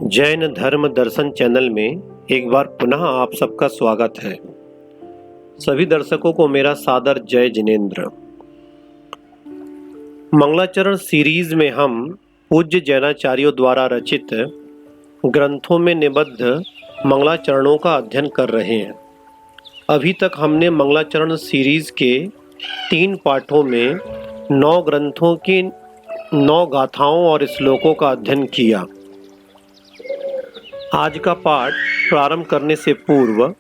जैन धर्म दर्शन चैनल में एक बार पुनः आप सबका स्वागत है। सभी दर्शकों को मेरा सादर जय जिनेंद्र। मंगलाचरण सीरीज में हम पूज्य जैनाचार्यों द्वारा रचित ग्रंथों में निबद्ध मंगलाचरणों का अध्ययन कर रहे हैं। अभी तक हमने मंगलाचरण सीरीज के 3 पाठों में 9 ग्रंथों की 9 गाथाओं और श्लोकों का अध्ययन किया। आज का पाठ प्रारंभ करने से पूर्व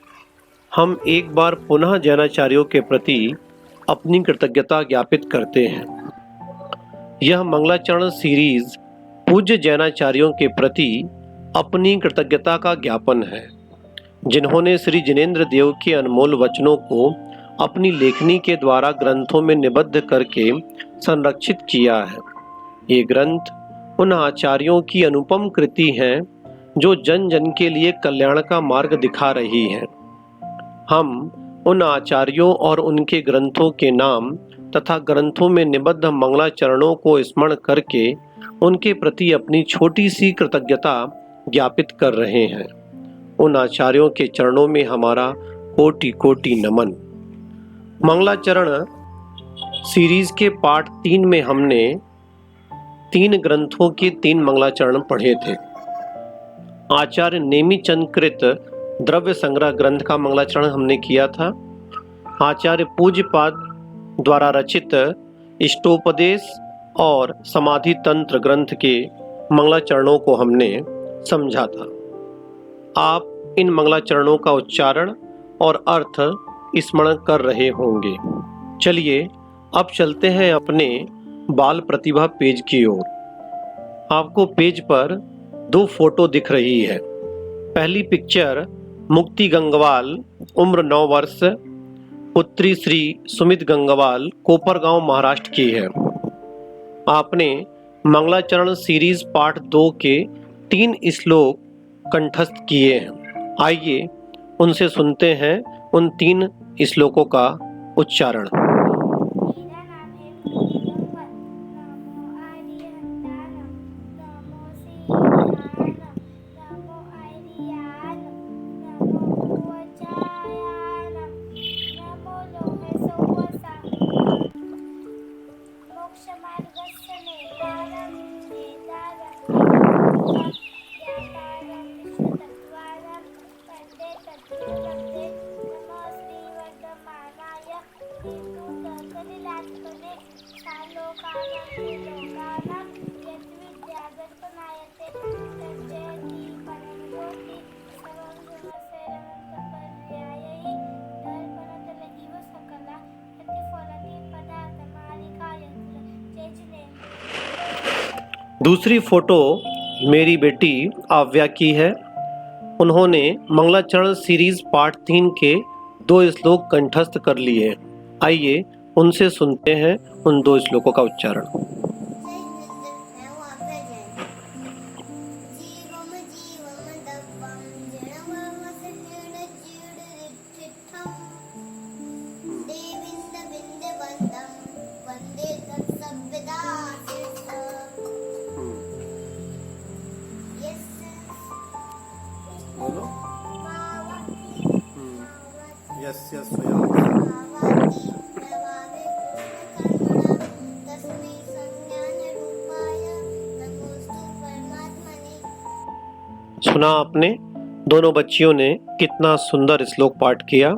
हम एक बार पुनः जैनाचार्यों के प्रति अपनी कृतज्ञता ज्ञापित करते हैं। यह मंगलाचरण सीरीज पूज्य जैनाचार्यों के प्रति अपनी कृतज्ञता का ज्ञापन है, जिन्होंने श्री जिनेंद्र देव के अनमोल वचनों को अपनी लेखनी के द्वारा ग्रंथों में निबद्ध करके संरक्षित किया है। ये ग्रंथ उन आचार्यों की अनुपम कृति हैं जो जन जन के लिए कल्याण का मार्ग दिखा रही है। हम उन आचार्यों और उनके ग्रंथों के नाम तथा ग्रंथों में निबद्ध मंगलाचरणों को स्मरण करके उनके प्रति अपनी छोटी सी कृतज्ञता ज्ञापित कर रहे हैं। उन आचार्यों के चरणों में हमारा कोटि कोटि नमन। मंगलाचरण सीरीज के पाठ 3 में हमने 3 ग्रंथों के 3 मंगलाचरण पढ़े थे। आचार्य नेमिचंद कृत द्रव्य संग्रह ग्रंथ का मंगलाचरण हमने किया था। आचार्य पूज्यपाद द्वारा रचित इष्टोपदेश और समाधि तंत्र ग्रंथ के मंगलाचरणों को हमने समझा था। आप इन मंगलाचरणों का उच्चारण और अर्थ स्मरण कर रहे होंगे। चलिए अब चलते हैं अपने बाल प्रतिभा पेज की ओर। आपको पेज पर 2 फोटो दिख रही है। पहली पिक्चर मुक्ति गंगवाल, उम्र 9 वर्ष, पुत्री श्री सुमित गंगवाल, कोपरगांव, महाराष्ट्र की है। आपने मंगलाचरण सीरीज पाठ 2 के 3 श्लोक कंठस्थ किए हैं। आइए उनसे सुनते हैं उन 3 श्लोकों का उच्चारण। दूसरी फोटो मेरी बेटी आव्या की है। उन्होंने मंगलाचरण सीरीज पार्ट 3 के 2 श्लोक कंठस्थ कर लिए। आइए उनसे सुनते हैं उन 2 श्लोकों का उच्चारण। सुना आपने, दोनों बच्चियों ने कितना सुंदर श्लोक पाठ किया।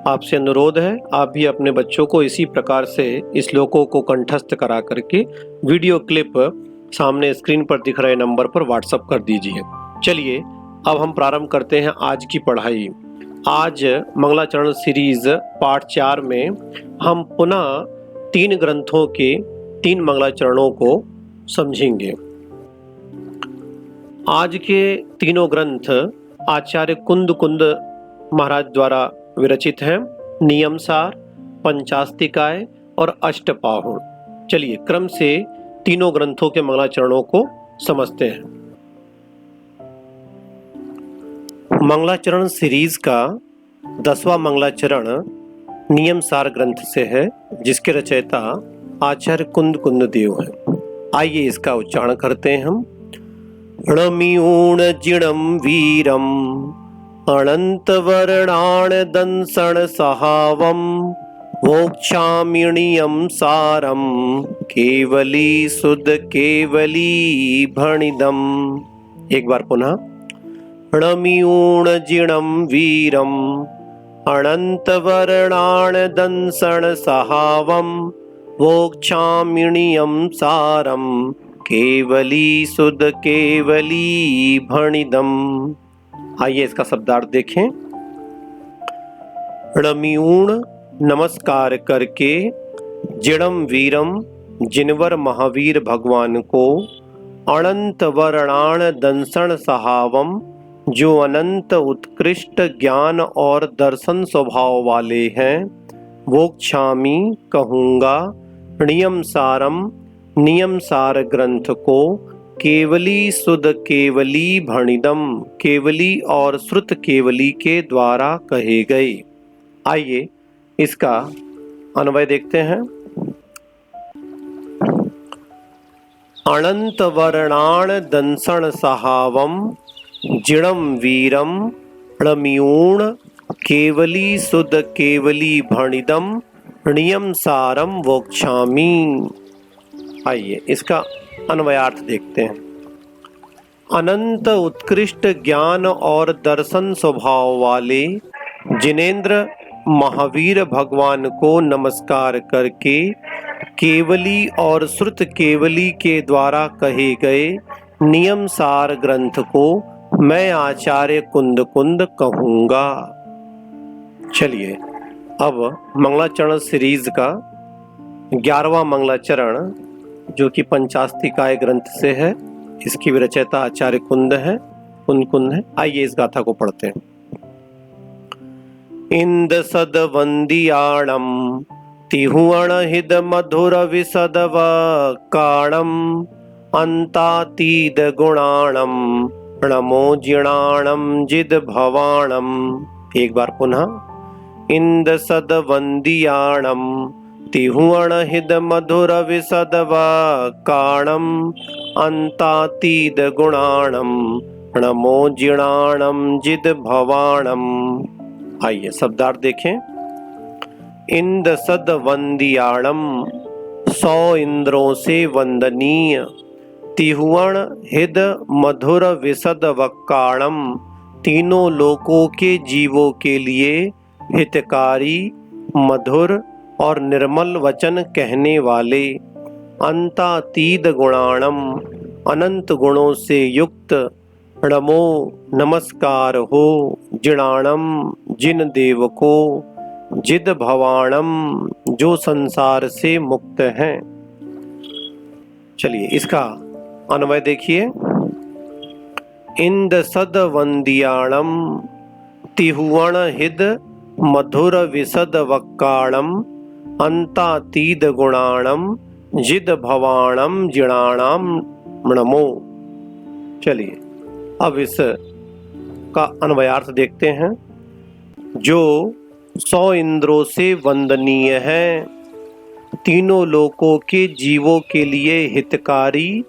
आपसे अनुरोध है आप भी अपने बच्चों को इसी प्रकार से श्लोकों को कंठस्थ करा करके वीडियो क्लिप सामने स्क्रीन पर दिख रहे नंबर पर व्हाट्सएप कर दीजिए। चलिए अब हम प्रारंभ करते हैं आज की पढ़ाई। आज मंगलाचरण सीरीज पाठ 4 में हम पुनः 3 ग्रंथों के 3 मंगलाचरणों को समझेंगे। आज के तीनों ग्रंथ आचार्य कुंद महाराज द्वारा विरचित हैं। नियमसार, पंचास्तिकाय और अष्टपाहुण। चलिए क्रम से तीनों ग्रंथों के मंगलाचरणों को समझते हैं। मंगलाचरण सीरीज का 10वां मंगलाचरण नियमसार ग्रंथ से है, जिसके रचयिता आचार्य कुंद देव हैं। आइए इसका उच्चारण करते हैं हम। णमिऊण जिणं वीरम् अनन्तवर्णान् दंसन् सहावम् मोक्षामिणीयं सारं केवली सुध केवली भणिदम्। एक बार पुनः। णमिऊण जिणं वीरम् अनन्तवर्णान् दंसन् सहावम् मोक्षामिणीयं सारं केवली सुध केवली भणिदम्। आइए इसका शब्दार्थ देखें। णमिऊण नमस्कार करके, जिणम वीरम जिनवर महावीर भगवान को, अनंत वर्णाण दंसण सहावम जो अनंत उत्कृष्ट ज्ञान और दर्शन स्वभाव वाले हैं, वोक्षामि कहूँगा, नियम सारम नियम सार ग्रंथ को, केवली सुध केवली भणिदम केवली और श्रुत केवली के द्वारा कहे गए। आइए इसका अन्वय देखते हैं। अनंत वर्णाण दंसण सहावम जिणम वीरम णमिऊण केवली सुध केवली भणिदम नियम सारम वोक्षामि। आइए इसका अन्वयार्थ देखते हैं। अनंत उत्कृष्ट ज्ञान और दर्शन स्वभाव वाले जिनेंद्र महावीर भगवान को नमस्कार करके, केवली और श्रुत केवली के द्वारा कहे गए नियम सार ग्रंथ को मैं आचार्य कुंद कुंद कहूँगा। चलिए अब मंगलाचरण सीरीज का 11वां मंगलाचरण जो कि पंचास्तिकाय ग्रंथ से है, इसकी विरचयिता आचार्य कुंद है, कुंद है। आइए इस गाथा को पढ़ते हैं। इंद सद वंदियाणम तिहुअण हिद मधुर विसदव काणम अंतातीद गुणाणम नमो जिणाणम जिद भवाणम। एक बार पुनः। इंद सद वंदियाणम तिहुअण हिद मधुर विसदव काणम अंतातीद गुणाणम नमो जिणाणम जिद भवाणम। आइए शब्दार्थ देखें। इंद सद वंदियाणम 100 इंद्रों से वंदनीय, तिहुअण हिद मधुर विसद वक्काणम तीनों लोकों के जीवों के लिए हितकारी, मधुर और निर्मल वचन कहने वाले, अंतातीद गुणाणम अनंत गुणों से युक्त, नमो नमस्कार हो जिणाणम जिन देव को, जिद भवाणम जो संसार से मुक्त हैं। चलिए इसका अन्वय देखिए। इंद सद वंदियाणम तिहुअण हिद मधुर विसद वक्काणम अंतातीद गुणाणम जिद भवाणम जिणाणाम नमो। चलिए अब इस का अन्वयार्थ देखते हैं। जो 100 इंद्रों से वंदनीय है, तीनों लोकों के जीवों के लिए हितकारी,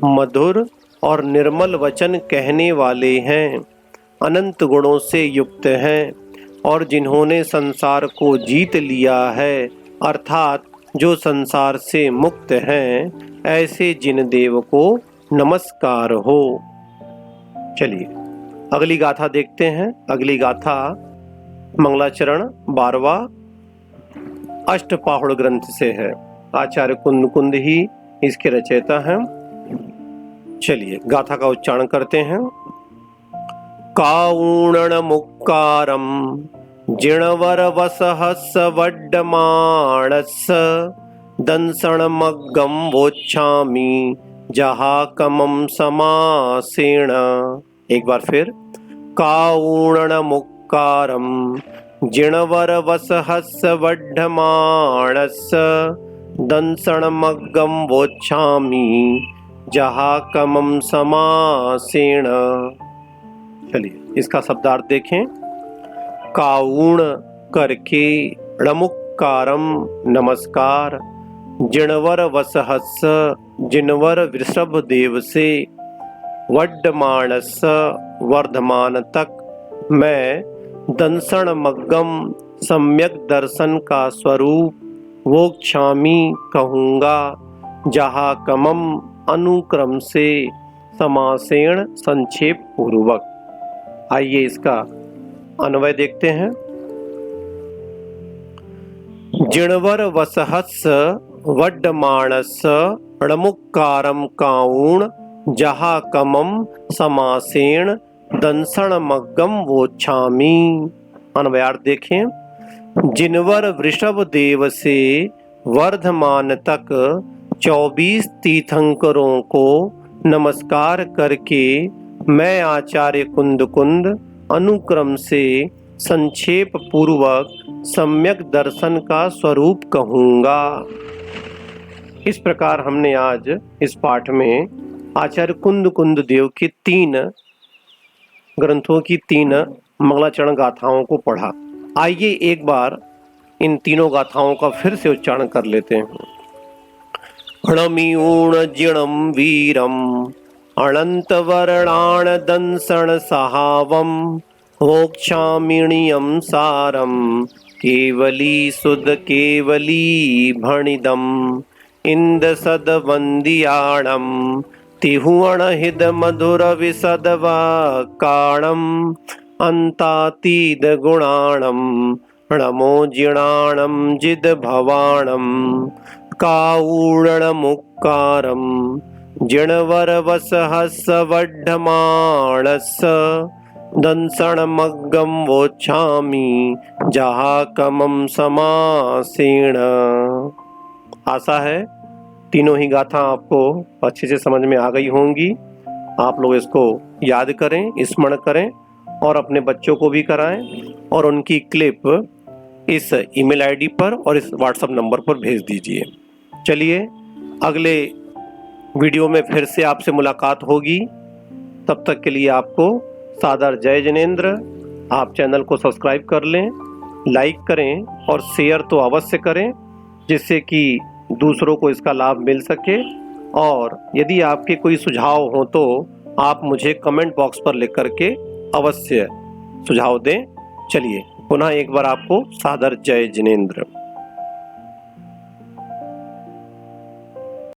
मधुर और निर्मल वचन कहने वाले हैं, अनंत गुणों से युक्त हैं और जिन्होंने संसार को जीत लिया है, अर्थात जो संसार से मुक्त हैं, ऐसे जिन देव को नमस्कार हो। चलिए अगली गाथा देखते हैं। अगली गाथा मंगलाचरण 12वां अष्टपाहुड़ ग्रंथ से है। आचार्य कुंद कुंद ही इसके रचयिता हैं। चलिए गाथा का उच्चारण करते हैं। काऊणन मुक्कारम जिणवर वसहस वड्डमाणस दंसण मग्गम वोच्छामि जहाकमम समासेण। एक बार फिर। काऊणन मुक्कारम जिणवर वसहस वड्डमाणस दंसण मग्गम वोच्छामि जहाकमम समासेण। चलिए इसका शब्दार्थ देखें। काऊण करके, णमुक्कारम नमस्कार, जिणवर वसहस जिनवर वृषभ देव से, वड्डमाणस वर्धमान तक मैं दंसण मग्गम सम्यक दर्शन का स्वरूप वोक्षामि कहूँगा, जहाँ कमम अनुक्रम से समासेण संक्षेप पूर्वक। आइए इसका अन्वय देखते हैं। जिणवर वसहत्स वड्डमाणस णमुक्कारम काऊण, जहा कमम समासेण दंसण मग्गम वोच्छामि। अन्वयार्थ देखें। जिनवर वृषभ देव से वर्धमान तक 24 तीर्थंकरों को नमस्कार करके मैं आचार्य कुंद कुंद अनुक्रम से संक्षेप पूर्वक सम्यक दर्शन का स्वरूप कहूँगा। इस प्रकार हमने आज इस पाठ में आचार्य कुंद कुंद देव के 3 ग्रंथों की 3 मंगलाचरण गाथाओं को पढ़ा। आइए एक बार इन तीनों गाथाओं का फिर से उच्चारण कर लेते हैं। णमीऊण जिणम वीरम अनंत वर्णाण दंसण सहावम, मोक्षामिणियम सारम केवली सुद केवली भणिदम, इंद सद वंदियाणम तिहुअण हिद मधुर विसद वाकाणम, अंतातीद गुणाणम नमो जिणाणम जिद भवाणम, काऊणन मुक्कारम जिणवर वसहस वड्ढमाणस, दंसण मग्गम वोच्छामि जहा कमम समासेण। आशा है तीनों ही गाथा आपको अच्छे से समझ में आ गई होंगी। आप लोग इसको याद करें, स्मरण करें और अपने बच्चों को भी कराएं और उनकी क्लिप इस ईमेल आईडी पर और इस व्हाट्सएप नंबर पर भेज दीजिए। चलिए अगले वीडियो में फिर से आपसे मुलाकात होगी। तब तक के लिए आपको सादर जय जिनेंद्र। आप चैनल को सब्सक्राइब कर लें, लाइक करें और शेयर तो अवश्य करें, जिससे कि दूसरों को इसका लाभ मिल सके। और यदि आपके कोई सुझाव हो तो आप मुझे कमेंट बॉक्स पर लिख करके अवश्य सुझाव दें। चलिए पुनः एक बार आपको सादर जय जिनेंद्र।